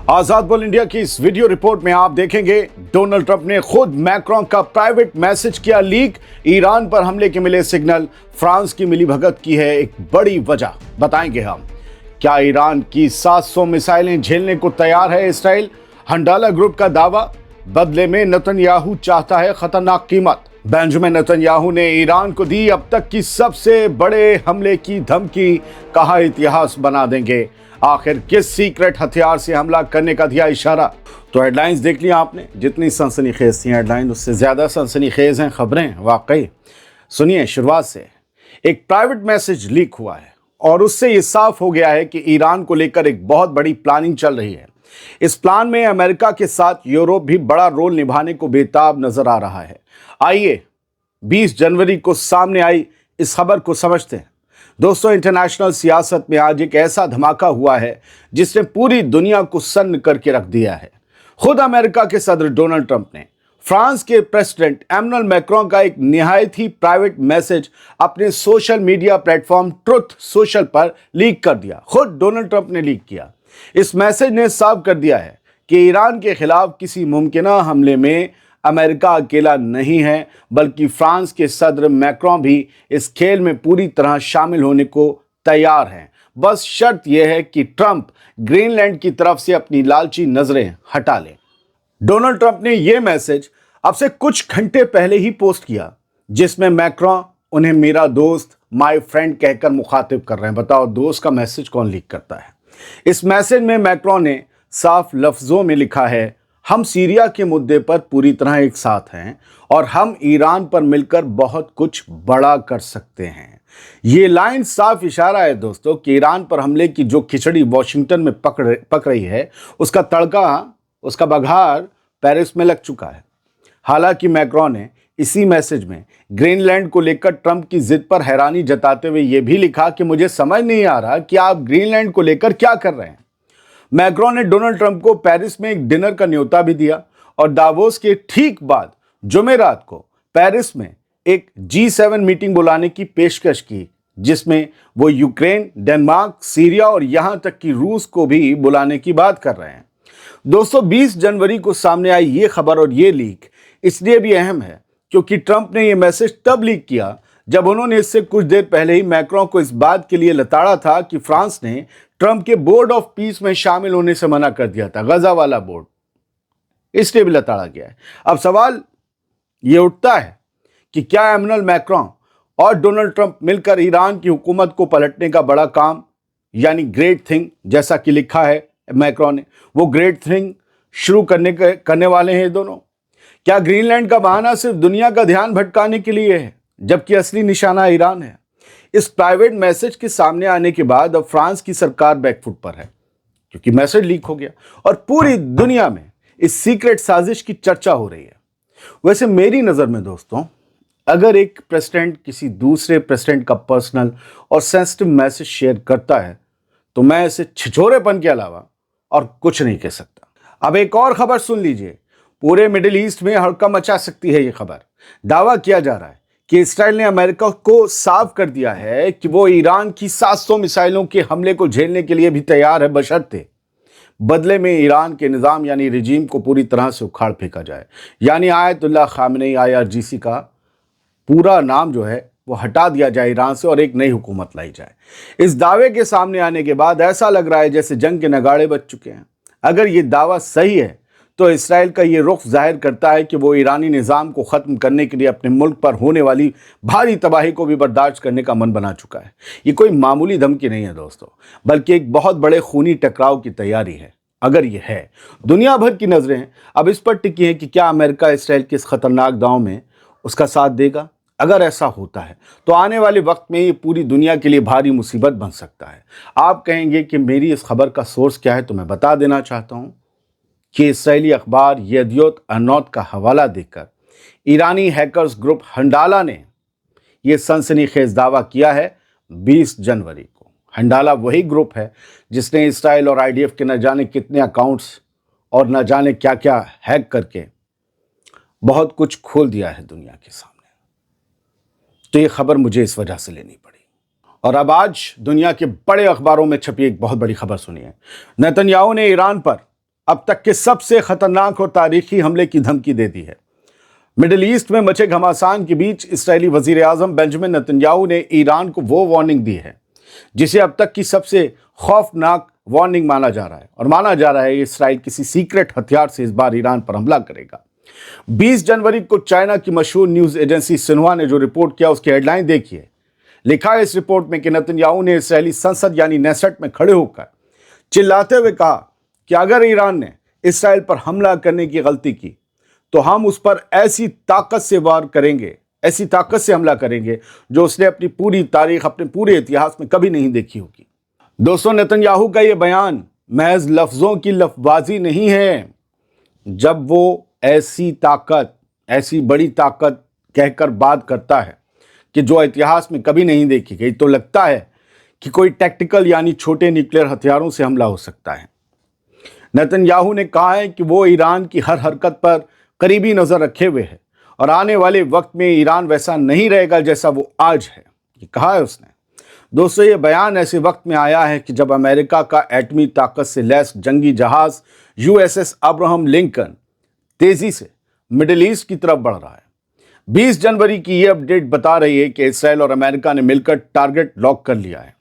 आजाद बोल इंडिया की इस वीडियो रिपोर्ट में आप देखेंगे डोनाल्ड ट्रंप ने खुद मैक्रोन का प्राइवेट मैसेज किया लीक। ईरान पर हमले के मिले सिग्नल, फ्रांस की मिलीभगत की है एक बड़ी वजह, बताएंगे हम। क्या ईरान की 700 मिसाइलें झेलने को तैयार है इसराइल? हंडाला ग्रुप का दावा, बदले में नेतन्याहू चाहता है खतरनाक कीमत। बेंजामिन नेतन्याहू ने ईरान को दी अब तक की सबसे बड़े हमले की धमकी, कहा इतिहास बना देंगे। आखिर किस सीक्रेट हथियार से हमला करने का दिया इशारा? तो हेडलाइंस देख लिया आपने, जितनी सनसनीखेज थी हेडलाइन उससे ज्यादा सनसनीखेज हैं खबरें वाकई। सुनिए शुरुआत से। एक प्राइवेट मैसेज लीक हुआ है और उससे ये साफ हो गया है कि ईरान को लेकर एक बहुत बड़ी प्लानिंग चल रही है। इस प्लान में अमेरिका के साथ यूरोप भी बड़ा रोल निभाने को बेताब नजर आ रहा है। आइए 20 जनवरी को सामने आई इस खबर को समझते हैं। दोस्तों, इंटरनेशनल सियासत में आज एक ऐसा धमाका हुआ है जिसने पूरी दुनिया को सन्न करके रख दिया है। खुद अमेरिका के सदर डोनाल्ड ट्रंप ने फ्रांस के प्रेसिडेंट एमैनुअल मैक्रोन का एक निहायत ही प्राइवेट मैसेज अपने social media platform truth social पर लीक कर दिया। खुद डोनाल्ड ट्रंप ने लीक किया। इस मैसेज ने साफ कर दिया है कि ईरान के खिलाफ किसी मुमकिन हमले में अमेरिका अकेला नहीं है, बल्कि फ्रांस के सदर मैक्रोन भी इस खेल में पूरी तरह शामिल होने को तैयार हैं। बस शर्त यह है कि ट्रंप ग्रीनलैंड की तरफ से अपनी लालची नजरें हटा लें। डोनाल्ड ट्रंप ने यह मैसेज अब से कुछ घंटे पहले ही पोस्ट किया, जिसमें मैक्रोन उन्हें मेरा दोस्त, माय फ्रेंड कहकर मुखातिब कर रहे हैं। बताओ, दोस्त का मैसेज कौन लीक करता है? इस मैसेज में मैक्रोन ने साफ लफ्जों में लिखा है, हम सीरिया के मुद्दे पर पूरी तरह एक साथ हैं और हम ईरान पर मिलकर बहुत कुछ बड़ा कर सकते हैं। ये लाइन साफ इशारा है दोस्तों कि ईरान पर हमले की जो खिचड़ी वॉशिंगटन में पक रही है, उसका तड़का, उसका बघार पेरिस में लग चुका है। हालांकि मैक्रोन ने इसी मैसेज में ग्रीनलैंड को लेकर ट्रंप की जिद पर हैरानी जताते हुए यह भी लिखा कि मुझे समझ नहीं आ रहा कि आप ग्रीनलैंड को लेकर क्या कर रहे हैं। मैक्रोन ने डोनाल्ड ट्रंप को पेरिस में एक डिनर का न्योता भी दिया और दावोस के ठीक बाद जुमेरात को पेरिस में एक G7 मीटिंग बुलाने की पेशकश की, जिसमें वो यूक्रेन, डेनमार्क, सीरिया और यहां तक कि रूस को भी बुलाने की बात कर रहे हैं। दोस्तों, 20 जनवरी को सामने आई ये खबर और ये लीक इसलिए भी अहम है क्योंकि ट्रंप ने ये मैसेज तब लीक किया जब उन्होंने इससे कुछ देर पहले ही मैक्रोन को इस बात के लिए लताड़ा था कि फ्रांस ने ट्रंप के बोर्ड ऑफ पीस में शामिल होने से मना कर दिया था, गजा वाला बोर्ड, इसलिए भी लताड़ा गया है। अब सवाल यह उठता है कि क्या एमैनुअल मैक्रोन और डोनाल्ड ट्रंप मिलकर ईरान की हुकूमत को पलटने का बड़ा काम, यानी ग्रेट थिंग, जैसा कि लिखा है मैक्रोन ने, वो ग्रेट थिंग शुरू करने वाले हैं दोनों? क्या ग्रीनलैंड का बहाना सिर्फ दुनिया का ध्यान भटकाने के लिए है, जबकि असली निशाना ईरान है? इस प्राइवेट मैसेज के सामने आने के बाद अब फ्रांस की सरकार बैकफुट पर है क्योंकि मैसेज लीक हो गया और पूरी दुनिया में इस सीक्रेट साजिश की चर्चा हो रही है। वैसे मेरी नजर में दोस्तों, अगर एक प्रेसिडेंट किसी दूसरे प्रेसिडेंट का पर्सनल और सेंसिटिव मैसेज शेयर करता है तो मैं इसे छिछोरेपन के अलावा और कुछ नहीं कह सकता। अब एक और खबर सुन लीजिए। पूरे मिडिल ईस्ट में हड़कंप मचा सकती है ये खबर। दावा किया जा रहा है कि इसराइल ने अमेरिका को साफ कर दिया है कि वो ईरान की 700 मिसाइलों के हमले को झेलने के लिए भी तैयार है, बशर्ते बदले में ईरान के निज़ाम यानी रिजीम को पूरी तरह से उखाड़ फेंका जाए। यानी आयतुल्लाह खामेनी IRGC का पूरा नाम जो है वो हटा दिया जाए ईरान से और एक नई हुकूमत लाई जाए। इस दावे के सामने आने के बाद ऐसा लग रहा है जैसे जंग के नगाड़े बज चुके हैं। अगर ये दावा सही है तो इसराइल का ये रुख जाहिर करता है कि वो ईरानी निज़ाम को ख़त्म करने के लिए अपने मुल्क पर होने वाली भारी तबाही को भी बर्दाश्त करने का मन बना चुका है। ये कोई मामूली धमकी नहीं है दोस्तों, बल्कि एक बहुत बड़े खूनी टकराव की तैयारी है। अगर ये है, दुनिया भर की नज़रें अब इस पर टिकी हैं कि क्या अमेरिका इसराइल के इस खतरनाक दांव में उसका साथ देगा। अगर ऐसा होता है तो आने वाले वक्त में ये पूरी दुनिया के लिए भारी मुसीबत बन सकता है। आप कहेंगे कि मेरी इस खबर का सोर्स क्या है, तो मैं बता देना चाहता हूँ कि इस्राएली अखबार येदियोत अहरोनोत का हवाला देकर ईरानी हैकर्स ग्रुप हंडाला ने यह सनसनीखेज दावा किया है 20 जनवरी को। हंडाला वही ग्रुप है जिसने इसराइल और IDF के न जाने कितने अकाउंट्स और न जाने क्या क्या हैक करके बहुत कुछ खोल दिया है दुनिया के सामने। तो ये खबर मुझे इस वजह से लेनी पड़ी। और अब आज दुनिया के बड़े अखबारों में छपी एक बहुत बड़ी खबर सुनिए। नेतन्याहू ने ईरान पर अब तक के सबसे खतरनाक और तारीखी हमले की धमकी दे दी है। मिडिल ईस्ट में मचे घमासान के बीच इस्राएली वजीर आजम बेंजामिन नेतन्याहू ने ईरान को वो वार्निंग दी है जिसे अब तक की सबसे खौफनाक वार्निंग माना जा रहा है, और माना जा रहा है इस्राएल किसी सीक्रेट हथियार से इस बार ईरान पर हमला करेगा। 20 जनवरी को चाइना की मशहूर न्यूज एजेंसी सिन्हुआ ने जो रिपोर्ट किया उसकी हेडलाइन देखिए। लिखा है इस रिपोर्ट में कि नेतन्याहू ने इस्राएली संसद यानी नेसेट में खड़े होकर चिल्लाते हुए कहा कि अगर ईरान ने इस्राएल पर हमला करने की गलती की तो हम उस पर ऐसी ताकत से वार करेंगे, ऐसी ताकत से हमला करेंगे जो उसने अपनी पूरी तारीख, अपने पूरे इतिहास में कभी नहीं देखी होगी। दोस्तों, नेतन्याहू का ये बयान महज लफ्जों की लफबाजी नहीं है। जब वो ऐसी ताकत, ऐसी बड़ी ताकत कहकर बात करता है कि जो इतिहास में कभी नहीं देखी गई, तो लगता है कि कोई टैक्टिकल यानी छोटे न्यूक्लियर हथियारों से हमला हो सकता है। नेतन्याहू ने कहा है कि वो ईरान की हर हरकत पर करीबी नजर रखे हुए है और आने वाले वक्त में ईरान वैसा नहीं रहेगा जैसा वो आज है, ये कहा है उसने। दोस्तों, ये बयान ऐसे वक्त में आया है कि जब अमेरिका का एटमी ताकत से लैस जंगी जहाज USS अब्राहम लिंकन तेजी से मिडिल ईस्ट की तरफ बढ़ रहा है। 20 जनवरी की ये अपडेट बता रही है कि इसराइल और अमेरिका ने मिलकर टारगेट लॉक कर लिया है।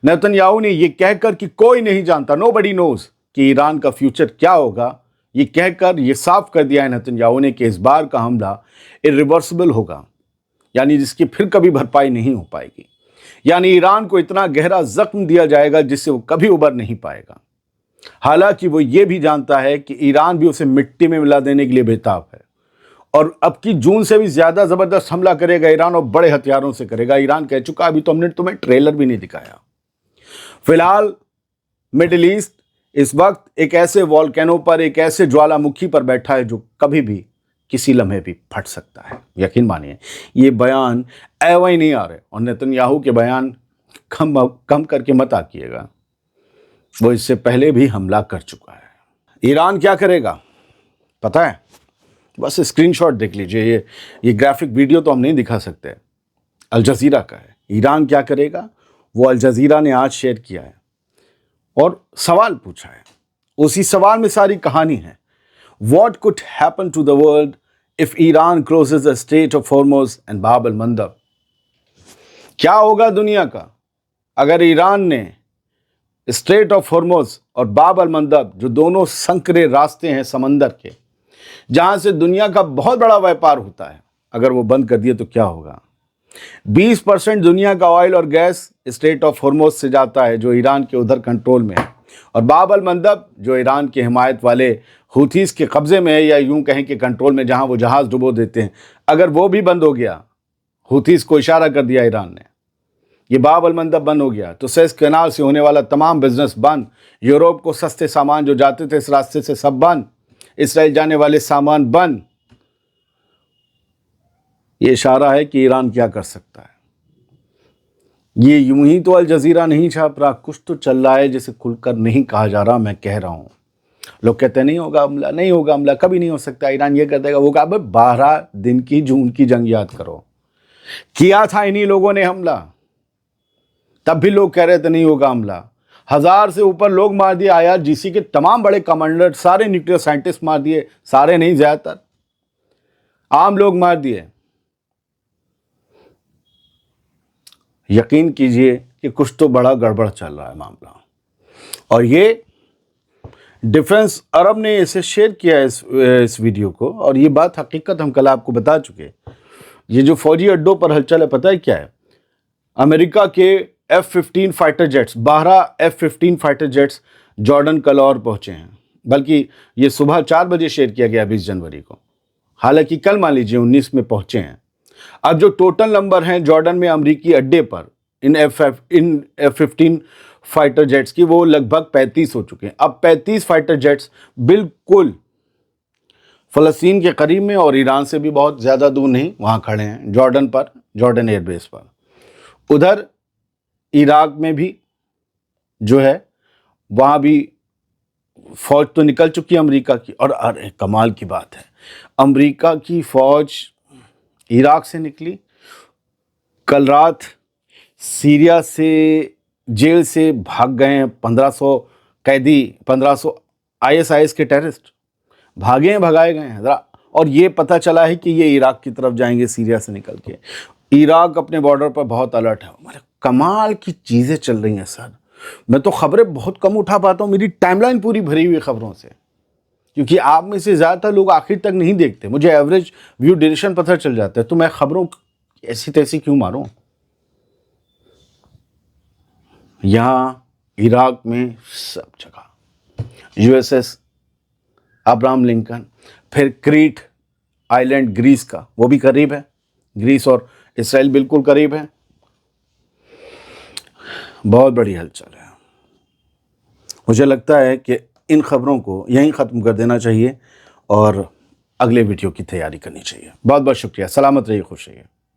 नेतन्याहू ने यह कहकर कि कोई नहीं जानता, नोबडी नोज, कि ईरान का फ्यूचर क्या होगा, ये कहकर ये साफ कर दिया है नेतन्याहू ने कि इस बार का हमला इरिवर्सिबल होगा, यानी जिसकी फिर कभी भरपाई नहीं हो पाएगी। यानी ईरान को इतना गहरा जख्म दिया जाएगा जिससे वो कभी उबर नहीं पाएगा। हालांकि वो ये भी जानता है कि ईरान भी उसे मिट्टी में मिला देने के लिए बेताब है और अब की जून से भी ज्यादा जबरदस्त हमला करेगा ईरान, और बड़े हथियारों से करेगा। ईरान कह चुका, अभी तो हमने तुम्हें ट्रेलर भी नहीं दिखाया। फिलहाल मिडिल ईस्ट इस वक्त एक ऐसे वॉल्केनो पर, एक ऐसे ज्वालामुखी पर बैठा है जो कभी भी किसी लम्हे भी फट सकता है। यकीन मानिए, ये बयान एवं नहीं आ रहे, और नेतन्याहू के बयान कम करके मत आकिएगा, वो इससे पहले भी हमला कर चुका है। ईरान क्या करेगा पता है? बस स्क्रीनशॉट देख लीजिए। ये ग्राफिक वीडियो तो हम नहीं दिखा सकते, अल जजीरा का है। ईरान क्या करेगा वो अल जजीरा ने आज शेयर किया है और सवाल पूछा है। उसी सवाल में सारी कहानी है। What could happen to the world if Iran closes the Strait of Hormuz and Bab al-Mandab? क्या होगा दुनिया का अगर ईरान ने स्ट्रेट ऑफ हॉर्मुज और बाब अल-मंदब, जो दोनों संकरे रास्ते हैं समंदर के, जहां से दुनिया का बहुत बड़ा व्यापार होता है, अगर वो बंद कर दिए तो क्या होगा? 20% दुनिया का ऑयल और गैस स्ट्रेट ऑफ हॉर्मुज से जाता है, जो ईरान के उधर कंट्रोल में है, और बाब अल-मंदब जो ईरान की हिमायत वाले हुथीस के कब्जे में है, या यूं कहें कि कंट्रोल में, जहां वो जहाज डुबो देते हैं, अगर वो भी बंद हो गया, हुथीस को इशारा कर दिया ईरान ने, ये बाब अल-मंदब बंद हो गया, तो सुएज़ कैनाल से होने वाला तमाम बिजनेस बंद, यूरोप को सस्ते सामान जो जाते थे इस रास्ते से सब बंद, इसराइल जाने वाले सामान बंद। ये इशारा है कि ईरान क्या कर सकता है। ये यूं ही तो अल जजीरा नहीं छाप रहा, कुछ तो चल रहा है जिसे खुलकर नहीं कहा जा रहा। मैं कह रहा हूं, लोग कहते हैं नहीं होगा हमला, नहीं होगा हमला, कभी नहीं हो सकता, ईरान ये कर देगा वो कहा। 12 दिन की जून की जंग याद करो, किया था इन्हीं लोगों ने हमला, तब भी लोग कह रहे थे नहीं होगा हमला। 1000 से ऊपर लोग मार दिए, IRGC के तमाम बड़े कमांडर, सारे न्यूक्लियर साइंटिस्ट मार दिए, सारे नहीं, ज्यादातर आम लोग मार दिए। यकीन कीजिए कि कुछ तो बड़ा गड़बड़ चल रहा है मामला, और ये डिफेंस अरब ने इसे शेयर किया है इस वीडियो को, और ये बात हकीकत हम कल आपको बता चुके। ये जो फौजी अड्डों पर हलचल है पता है क्या है? अमेरिका के F-15 fighter jets, 12 F-15 fighter jets Jordan कलौर पहुंचे हैं, बल्कि ये सुबह 4 बजे शेयर किया गया 20 जनवरी को, हालांकि कल मान लीजिए 19 में पहुंचे हैं। अब जो टोटल नंबर हैं जॉर्डन में अमेरिकी अड्डे पर इन F-15 फाइटर जेट्स की, वो लगभग 35 हो चुके हैं। अब 35 फाइटर जेट्स बिल्कुल फ़लस्तीन के करीब में, और ईरान से भी बहुत ज़्यादा दूर नहीं, वहाँ खड़े हैं जॉर्डन पर, जॉर्डन एयरबेस पर। उधर इराक में भी जो है वहाँ भी फ़ौज तो निकल चुकी है अमेरिका की, और अरे कमाल की बात है, अमेरिका की फ़ौज इराक से निकली, कल रात सीरिया से जेल से भाग गए हैं 1500 कैदी, 1500 ISIS کے ٹیررسٹ بھاگے ہیں، بھگائے گئے ہیں ذرا. اور یہ پتہ چلا ہے کہ یہ عراق کی طرف جائیں گے سیریا سے نکل کے. عراق اپنے بارڈر پر بہت الرٹ ہے. کمال کی چیزیں چل رہی ہیں سر. میں تو خبریں بہت کم اٹھا پاتا ہوں، میری ٹائم لائن پوری بھری ہوئی خبروں سے، کیونکہ آپ میں سے زیادہ تر لوگ آخر تک نہیں دیکھتے. مجھے ایوریج ویو ڈیوریشن پتہ چل جاتا ہے، تو میں خبروں ایسی تیسی کیوں ماروں. یہاں عراق میں سب جگہ USS ابراہم لنکن، پھر کریٹ آئیلینڈ گریس کا، وہ بھی قریب ہے. گریس اور اسرائیل بالکل قریب ہے. بہت بڑی ہلچل ہے. مجھے لگتا ہے کہ ان خبروں کو یہیں ختم کر دینا چاہیے اور اگلے ویڈیو کی تیاری کرنی چاہیے. بہت بہت شکریہ. سلامت رہیے، خوش رہیے.